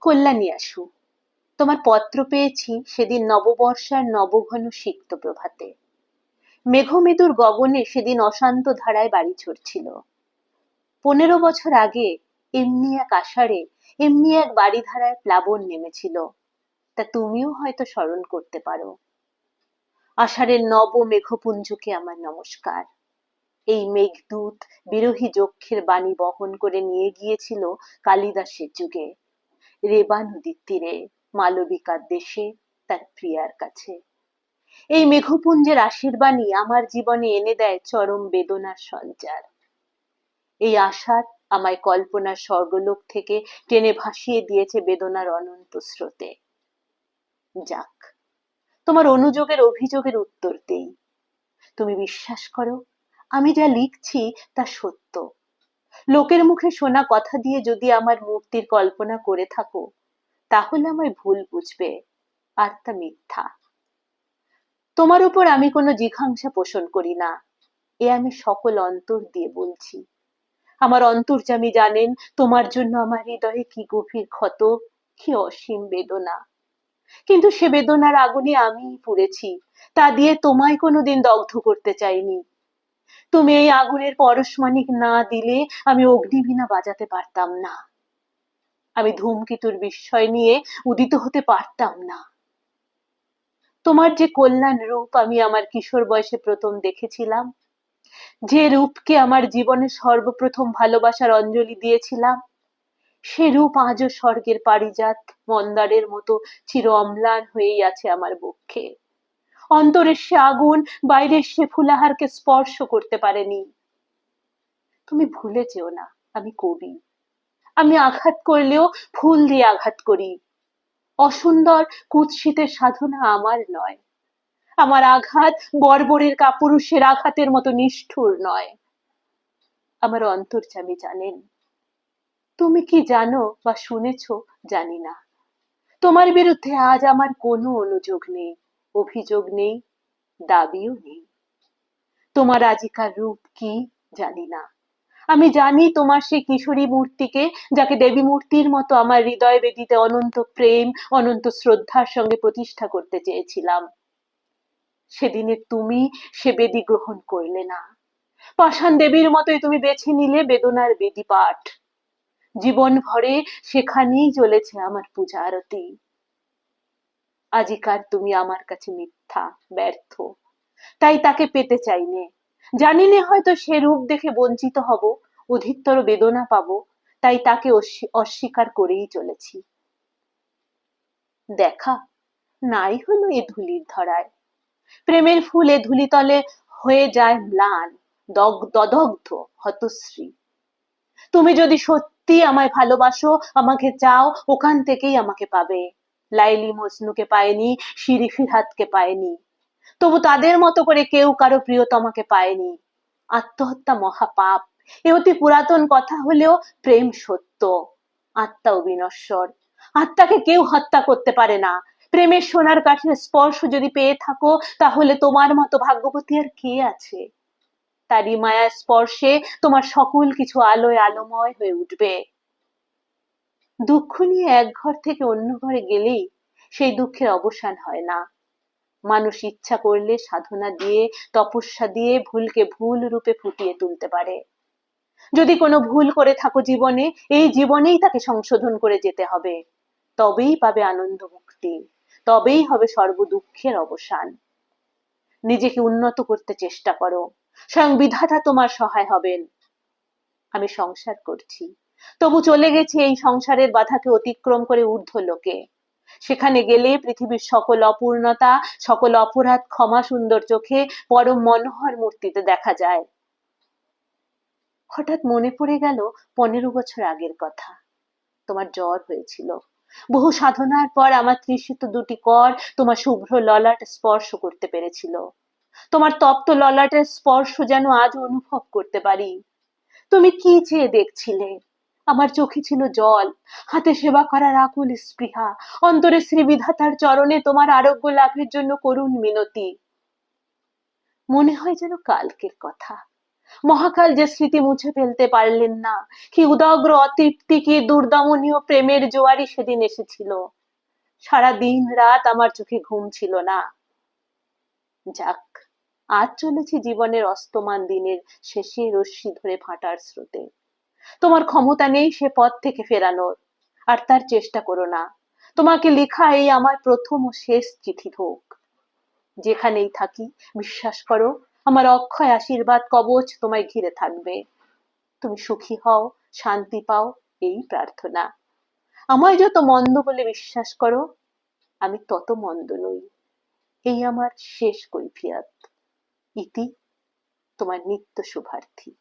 কল্যাণী আসু, তোমার পত্র পেয়েছি সেদিন নববর্ষার নবঘন সিক্ত প্রভাতে। মেঘমেদুর গগনে সেদিন অশান্ত ধারায় বাড়ি ঝরছিল। 15 বছর আগে এমনি এক আষাঢ়ে এমনি এক বাড়িধারায় প্লাবন নেমেছিল, তা তুমিও হয়তো স্মরণ করতে পারো। আষাঢ়ের নব মেঘপুঞ্জকে আমার নমস্কার। এই মেঘদূত বিরহী যক্ষের বাণী বহন করে নিয়ে গিয়েছিল কালিদাসের যুগে রেবা নদীর তীরে মালবিকার দেশে তার প্রিয়ার কাছে। এই মেঘপুঞ্জের আশীর্বাণী আমার জীবনে এনে দেয় চরম বেদনার সঞ্চার। এই আশার আমায় কল্পনার স্বর্গলোক থেকে টেনে ভাসিয়ে দিয়েছে বেদনার অনন্ত স্রোতে। যাক, তোমার অনুযোগের অভিযোগের উত্তর দেই। তুমি বিশ্বাস করো, আমি যা লিখছি তা সত্য। লোকের মুখে শোনা কথা দিয়ে যদি আমার মূর্তির কল্পনা করে থাকো, তাহলে আমায় ভুল বুঝবে, আর তা মিথ্যা। তোমার উপর আমি কোনো জিঘাংসা পোষণ করি না, এ আমি সকল অন্তর দিয়ে বলছি। আমার অন্তর্যামী জানেন তোমার জন্য আমার হৃদয়ে কি গভীর ক্ষত, কি অসীম বেদনা। কিন্তু সে বেদনার আগুনে আমিই পুড়েছি, তা দিয়ে তোমায় কোনোদিন দগ্ধ করতে চাইনি। তুমি এই আগুনের পরশমানিক না দিলে আমি অগ্নিবীণা বাজাতে পারতাম না, আমি ধূমকেতুর বিস্ময় নিয়ে উদিত হতে পারতাম না। তোমার যে কল্যাণ রূপ আমি আমার কিশোর বয়সে প্রথম দেখেছিলাম, যে রূপকে আমার জীবনে সর্বপ্রথম ভালোবাসার অঞ্জলি দিয়েছিলাম, সে রূপ আজও স্বর্গের পারিজাত মন্দারের মতো চির অম্লান হয়েই আছে আমার বক্ষে। অন্তরের সে আগুন বাইরের সে ফুলাহারকে স্পর্শ করতে পারেনি। তুমি ভুলে যেও না, আমি কবি। আমি আঘাত করলেও ফুল দিয়ে আঘাত করি। অসুন্দর কুৎসিতের সাধনা আমার নয়। আমার আঘাত বর্বরের কাপুরুষের আঘাতের মতো নিষ্ঠুর নয়। আমার অন্তর্যামী জানেন। তুমি কি জানো বা শুনেছ জানি না, তোমার বিরুদ্ধে আজ আমার কোনো অনুযোগ নেই, অভিযোগ নেই, দাবিও নেই। তোমার আজিকার রূপ কি জানি না। আমি জানি তোমার সেই কিশোরী মূর্তিকে, যাকে দেবী মূর্তির মতো আমার হৃদয় বেদিতে অনন্ত প্রেম অনন্ত শ্রদ্ধার সঙ্গে প্রতিষ্ঠা করতে চেয়েছিলাম। সেদিনে তুমি সে বেদি গ্রহণ করলে না। পাষাণ দেবীর মতোই তুমি বেছে নিলে বেদনার বেদি পাঠ। জীবন ভরে সেখানেই চলেছে আমার পূজা আরতি। আজিকার তুমি আমার কাছে মিথ্যা, ব্যর্থ, তাই তাকে পেতে চাইনে। জানি নে হয়তো সে রূপ দেখে বঞ্চিত হব, অধিকতর বেদনা পাবো, তাই তাকে অস্বীকার করেই চলেছি। দেখা নাই হলো এ ধুলির ধরায়। প্রেমের ফুল এ ধুলিতলে হয়ে যায় ম্লান, দগ্ধ, হতশ্রী। তুমি যদি সত্যি আমায় ভালোবাসো, আমাকে চাও, ওখান থেকেই আমাকে পাবে। লাইলি মজনুকে পায়নি, শিরি ফিরহাদকে পায়নি, তবু তাদের মতো করে কেউ কারো প্রিয়তমাকে পায়নি। আত্মহত্যা মহাপাপ, এ অতি পুরাতন কথা হলেও প্রেম সত্য। আত্মা অবিনশ্বর, আত্মাকে কেউ হত্যা করতে পারে না। প্রেমের সোনার কাঠের স্পর্শ যদি পেয়ে থাকো, তাহলে তোমার মতো ভাগ্যবতী আর কে আছে? তারই মায়ার স্পর্শে তোমার সকল কিছু আলোয় আলোময় হয়ে উঠবে। দুঃখ নিয়ে এক ঘর থেকে অন্য ঘরে গেলেই সেই দুঃখের অবসান হয় না। মানুষ ইচ্ছা করলে সাধনা দিয়ে, তপস্যা দিয়ে ভুলকে ভুল রূপে ফুটিয়ে তুলতে পারে। যদি কোনো ভুল করে থাকো জীবনে, এই জীবনেই তাকে সংশোধন করে যেতে হবে। তবেই পাবে আনন্দ মুক্তি, তবেই হবে সর্ব দুঃখের অবসান। নিজেকে উন্নত করতে চেষ্টা করো, স্বয়ং বিধাতা তোমার সহায় হবেন। আমি সংসার করছি, তবু চলে গেছি এই সংসারের বাধাকে অতিক্রম করে ঊর্ধ্ব লোকে। সেখানে গেলে পৃথিবীর সকল অপূর্ণতা, সকল অপরাধ ক্ষমা সুন্দর চোখে পরম মনোহর মূর্তিতে দেখা যায়। হঠাৎ মনে পড়ে গেল 15 বছর আগের কথা। তোমার জ্বর হয়েছিল। বহু সাধনার পর আমার তৃষিত দুটি কর তোমার শুভ্র ললাট স্পর্শ করতে পেরেছিল। তোমার তপ্ত ললাটের স্পর্শ যেন আজও অনুভব করতে পারি। তুমি কি চেয়ে দেখছিলে? আমার চোখে ছিল জল, হাতে সেবা করার আকুল স্পৃহা, অন্তরে শ্রী বিধাতার চরণে তোমার আরোগ্য লাভের জন্য করুণ মিনতি। মনে হয় যেন কালকের কথা। মহাকাল যে স্মৃতি মুছে ফেলতে পারলেন না, কি উদগ্র অতৃপ্তি, কি দুর্দমনীয় প্রেমের জোয়ারই সেদিন এসেছিল। সারা দিন রাত আমার চোখে ঘুম ছিল না। যাক, আজ চলেছি জীবনের অস্তমান দিনের শেষে রশ্মি ধরে ভাটার স্রোতে। তোমার ক্ষমতা নেই সে পথ থেকে ফেরানোর, আর তার চেষ্টা করো না। তোমাকে লেখা এই আমার প্রথম ও শেষ চিঠি হোক। যেখানেই থাকি, বিশ্বাস করো, আমার অক্ষয় আশীর্বাদ কবচ তোমায় ঘিরে থাকবে। তুমি সুখী হও, শান্তি পাও, এই প্রার্থনা। আমায় যত মন্দ বলে বিশ্বাস করো, আমি তত মন্দ নই। এই আমার শেষ কৈফিয়ত। ইতি, তোমার নিত্য শুভার্থী।